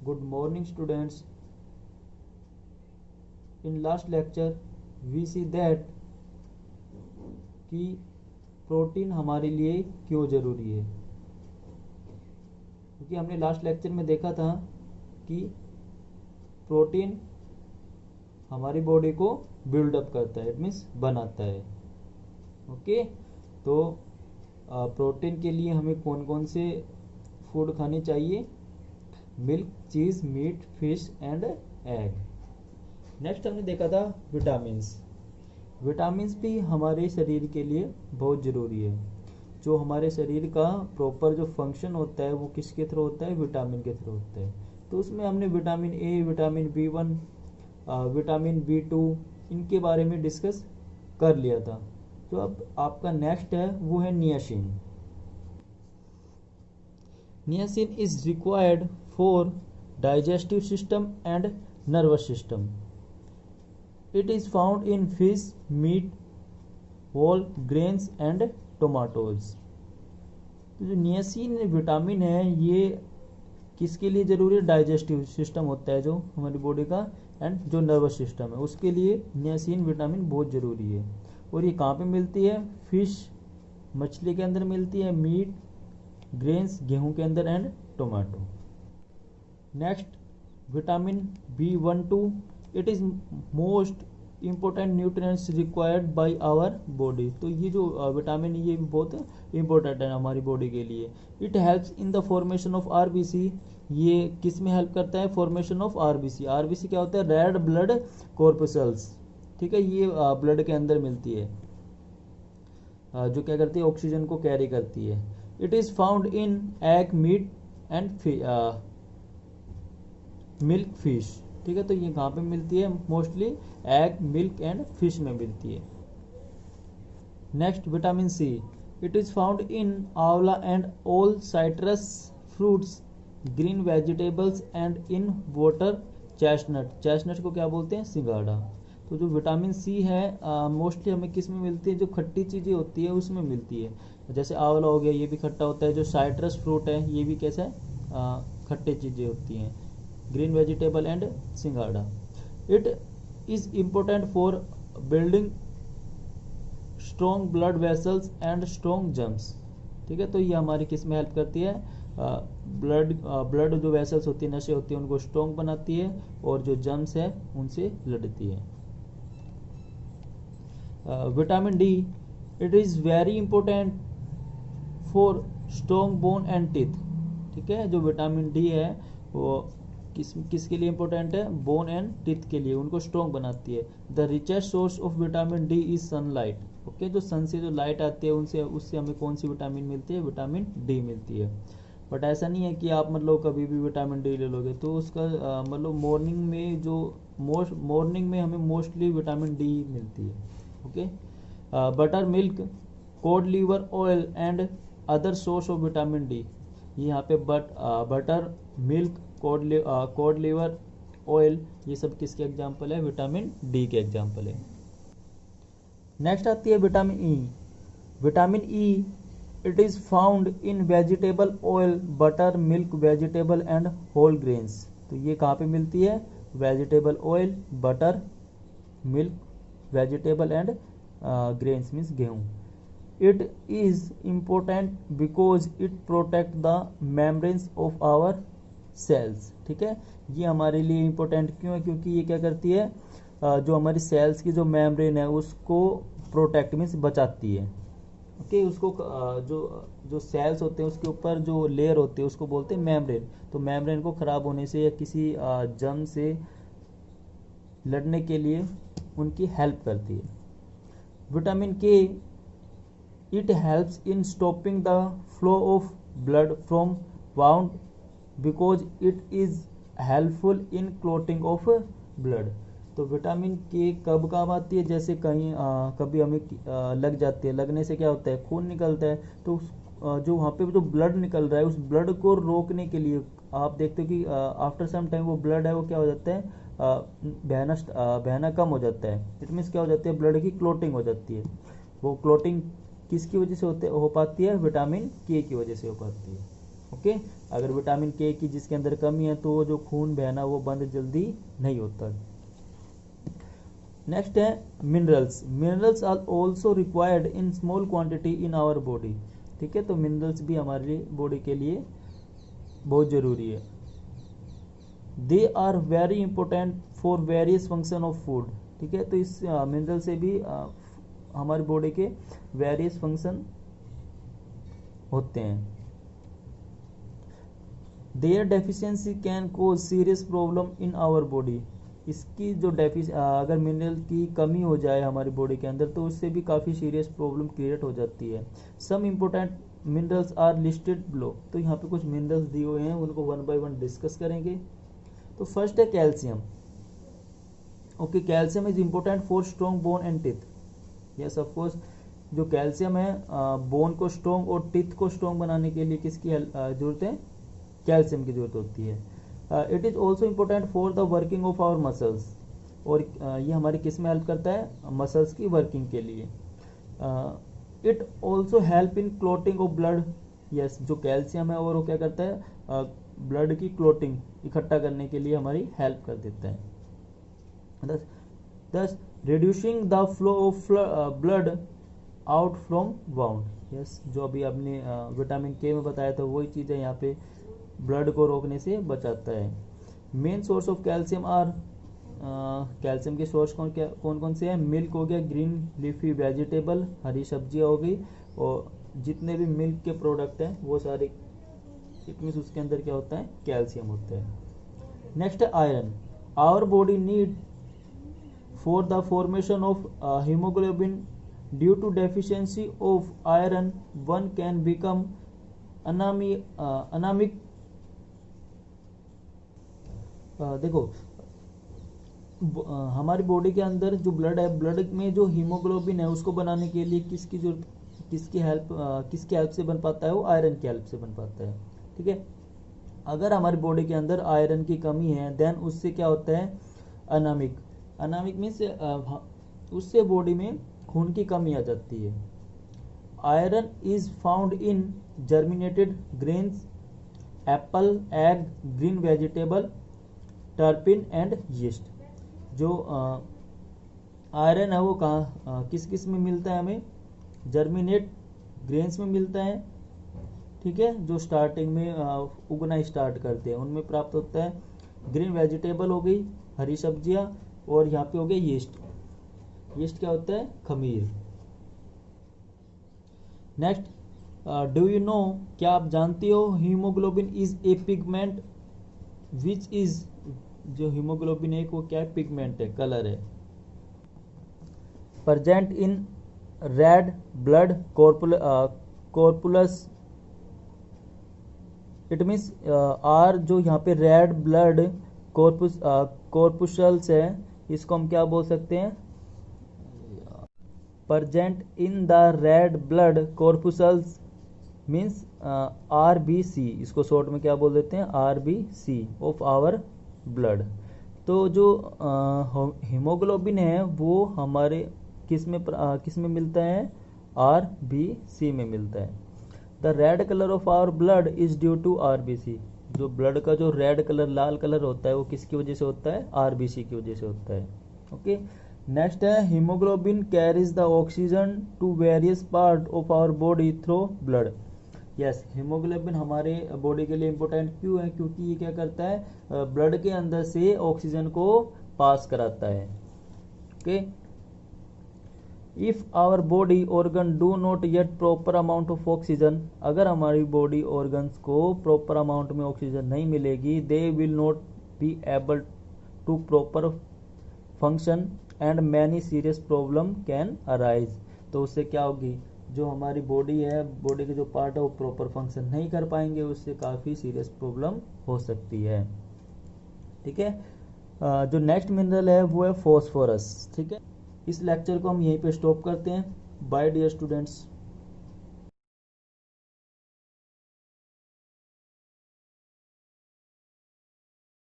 Good morning, students. In last lecture we see that कि protein हमारे लिए क्यों ज़रूरी है, क्योंकि हमने लास्ट लेक्चर में देखा था कि प्रोटीन हमारी बॉडी को बिल्डअप करता है, इट मीन्स बनाता है। ओके, तो प्रोटीन के लिए हमें कौन कौन से फूड खाने चाहिए? Milk, cheese, meat, fish and egg. Next हमने देखा था विटामिन्स। विटामिन्स भी हमारे शरीर के लिए बहुत ज़रूरी है। जो हमारे शरीर का प्रॉपर जो फंक्शन होता है वो किसके थ्रू होता है? विटामिन के थ्रू होता है। तो उसमें हमने vitamin A, vitamin B1, vitamin B2 इनके बारे में डिस्कस कर लिया था। तो अब आपका नेक्स्ट है वो है niacin. Niacin is required for digestive system and nervous system. It is found in fish, meat, whole grains and tomatoes। तो जो नियासिन विटामिन है ये किसके लिए ज़रूरी है? डाइजेस्टिव सिस्टम होता है जो हमारी बॉडी का, एंड जो नर्वस सिस्टम है उसके लिए नियासिन विटामिन बहुत ज़रूरी है। और ये कहाँ पे मिलती है? फिश मछली के अंदर मिलती है, मीट ग्रेन्स गेहूं के अंदर, and tomato. Next vitamin B12, it is most important nutrients required by our body. तो ये जो विटामिन ये भी बहुत इम्पोर्टेंट है हमारी बॉडी के लिए। It helps in the formation of RBC। ये किस में हेल्प करता है? Formation of RBC। RBC क्या होता है? Red blood corpuscles. ठीक है, ये ब्लड के अंदर मिलती है, जो क्या करती है? ऑक्सीजन को कैरी करती है। It is found in egg, meat and milk, fish. ठीक है, तो ये कहाँ पे मिलती है? Mostly egg, milk and fish में मिलती है। Next vitamin C, it is found in amla and all citrus fruits, green vegetables and in water chestnut. Chestnut को क्या बोलते हैं? सिंघाड़ा। तो जो विटामिन C है मोस्टली हमें किस में मिलती है? जो खट्टी चीज़ें होती है उसमें मिलती है। जैसे आंवला हो गया, ये भी खट्टा होता है। जो साइट्रस फ्रूट है ये भी कैसा है? खट्टे चीज़ें होती हैं। ग्रीन वेजिटेबल एंड सिंघाड़ा। It is important for building strong blood vessels and strong germs. ठीक है, तो ये हमारी किस में हेल्प करती है? ब्लड जो वेसल्स होती है, नशे होती है, उनको स्ट्रॉन्ग बनाती है, और जो जम्स है उनसे लड़ती है। Vitamin D, it is very important for strong bone and teeth. ठीक है, जो विटामिन D है वो किसके लिए इंपॉर्टेंट है? बोन एंड टीथ के लिए, उनको स्ट्रॉन्ग बनाती है। The richest source of vitamin D is sunlight. Okay, जो सन से जो लाइट आती है उससे हमें कौन सी विटामिन मिलती है? विटामिन D मिलती है। बट ऐसा नहीं है कि आप मतलब कभी भी विटामिन D ले लोगे, तो उसका मतलब मॉर्निंग में हमें मोस्टली विटामिन D मिलती है। Okay, butter milk, cod liver oil and other source of vitamin D। यहाँ पे butter milk, cod liver oil, ये सब किसके एग्जाम्पल है? विटामिन D के एग्जाम्पल है। नेक्स्ट आती है vitamin E। Vitamin E, it is found in vegetable oil, butter, milk, vegetable and whole grains. तो ये कहाँ पे मिलती है? Vegetable oil, butter, milk, vegetable and grains means गेहूँ। It is important because it protect the membranes of our cells. ठीक है, ये हमारे लिए इम्पोर्टेंट क्यों है? क्योंकि ये क्या करती है? जो हमारी सेल्स की जो मेम्ब्रेन है उसको प्रोटेक्ट मीन्स बचाती है। ओके, उसको जो सेल्स होते हैं उसके ऊपर जो लेयर होती है उसको बोलते हैं मेम्ब्रेन। तो मेम्ब्रेन को खराब होने से या किसी जर्म से लड़ने के लिए उनकी हेल्प करती है। Vitamin K, it helps in stopping the flow of blood from wound because it is helpful in clotting of blood. तो विटामिन K कब काम आती है? जैसे कहीं कभी हमें लग जाती है, लगने से क्या होता है? खून निकलता है। तो जो वहाँ पे जो ब्लड निकल रहा है उस ब्लड को रोकने के लिए आप देखते हो कि आफ्टर सम टाइम वो ब्लड है वो क्या हो जाता है? बहना कम हो जाता है। इट मीन्स क्या हो जाती है? ब्लड की क्लॉटिंग हो जाती है। वो क्लॉटिंग किसकी वजह से हो पाती है? विटामिन K की वजह से हो पाती है। ओके। अगर विटामिन के की जिसके अंदर कमी है तो जो खून बहना वो बंद जल्दी नहीं होता। नेक्स्ट है minerals. Minerals are also required in small quantity in our body. ठीक है, तो मिनरल्स भी हमारी बॉडी के लिए बहुत जरूरी है। They are very important for various function of food. ठीक है, तो इस मिनरल से भी हमारी बॉडी के वेरियस फंक्शन होते हैं। Their deficiency can cause serious problem in our body. इसकी जो अगर मिनरल की कमी हो जाए हमारी बॉडी के अंदर तो उससे भी काफ़ी सीरियस प्रॉब्लम क्रिएट हो जाती है। Some important minerals are listed below. तो यहाँ पे कुछ मिनरल्स दिए हुए हैं, उनको वन बाय वन डिस्कस करेंगे। तो फर्स्ट है calcium. Okay, calcium is important for strong bone and teeth. Yes of course, जो कैल्शियम है बोन को स्ट्रॉन्ग और टीथ को स्ट्रॉन्ग बनाने के लिए किसकी जरूरत है? कैल्शियम की जरूरत होती है। It is also important for the working of our muscles. और ये हमारी किस में हेल्प करता है? मसल्स की वर्किंग के लिए। It also help in clotting of blood. Yes, जो कैल्शियम है और वो क्या करता है? ब्लड की क्लोटिंग इकट्ठा करने के लिए हमारी हेल्प कर देता है। thus reducing the flow of blood out from wound। Yes, जो अभी आपने विटामिन के में बताया था वही चीज़ है, यहाँ पे ब्लड को रोकने से बचाता है। Main source of calcium are, calcium के सोर्स कौन कौन से हैं? मिल्क हो गया, ग्रीन लीफी वेजिटेबल, हरी सब्जियाँ हो गई, और जितने भी मिल्क के प्रोडक्ट हैं वो सारे, इट मीन्स उसके अंदर क्या होता है? कैल्शियम होता है। नेक्स्ट है iron. Our body need for the formation of hemoglobin. Due to deficiency of iron one can become anemic। देखो, हमारी बॉडी के अंदर जो ब्लड है, ब्लड में जो हीमोग्लोबिन है उसको बनाने के लिए किसकी जरूरत, किसकी हेल्प से बन पाता है? वो आयरन की हेल्प से बन पाता है। ठीक है, अगर हमारी बॉडी के अंदर आयरन की कमी है देन उससे क्या होता है? अनामिक। अनामिक मीन्स उससे बॉडी में खून की कमी आ जाती है। Iron is found in germinated grains, Apple, egg, green vegetable, टर्पिन and yeast. जो आयरन है वो कहाँ किस किस में मिलता है? हमें जर्मिनेट ग्रेन्स में मिलता है। ठीक है, जो स्टार्टिंग में उगना स्टार्ट करते हैं उनमें प्राप्त होता है। ग्रीन वेजिटेबल हो गई, हरी सब्जियां, और यहाँ पे हो गया यीस्ट। यीस्ट क्या होता है? खमीर। नेक्स्ट, डू यू नो, क्या आप जानते हो? Haemoglobin is a pigment which is, जो हीमोग्लोबिन है वो क्या है? पिगमेंट है, कलर है। Present in red blood corpuscles. It means are, जो यहाँ पे रेड ब्लड कॉर्पुशल्स है, इसको हम क्या बोल सकते हैं? Present in the red blood corpuscles means RBC। इसको शॉर्ट में क्या बोल देते हैं? RBC of our blood. तो जो हीमोग्लोबिन है वो हमारे किस में मिलता है? RBC में मिलता है। The red colour of our blood is due to RBC। जो ब्लड का जो रेड कलर, लाल कलर होता है वो किसकी वजह से होता है? RBC की वजह से होता है। ओके, नेक्स्ट है haemoglobin carries the oxygen to various part of our body through blood. Yes, haemoglobin हमारे बॉडी के लिए इंपॉर्टेंट क्यों है? क्योंकि ये क्या करता है? ब्लड के अंदर से ऑक्सीजन को पास कराता है। Okay, if our body organ do not get proper amount of oxygen, अगर हमारी बॉडी ऑर्गन्स को प्रॉपर अमाउंट में ऑक्सीजन नहीं मिलेगी, they will not be able to proper function and many serious problem can arise. तो उससे क्या होगी? जो हमारी बॉडी है, बॉडी के जो पार्ट है वो प्रॉपर फंक्शन नहीं कर पाएंगे, उससे काफ़ी सीरियस प्रॉब्लम हो सकती है। ठीक है, जो नेक्स्ट मिनरल है वो है फॉस्फोरस। ठीक है, इस लेक्चर को हम यहीं पे स्टॉप करते हैं। Bye dear students.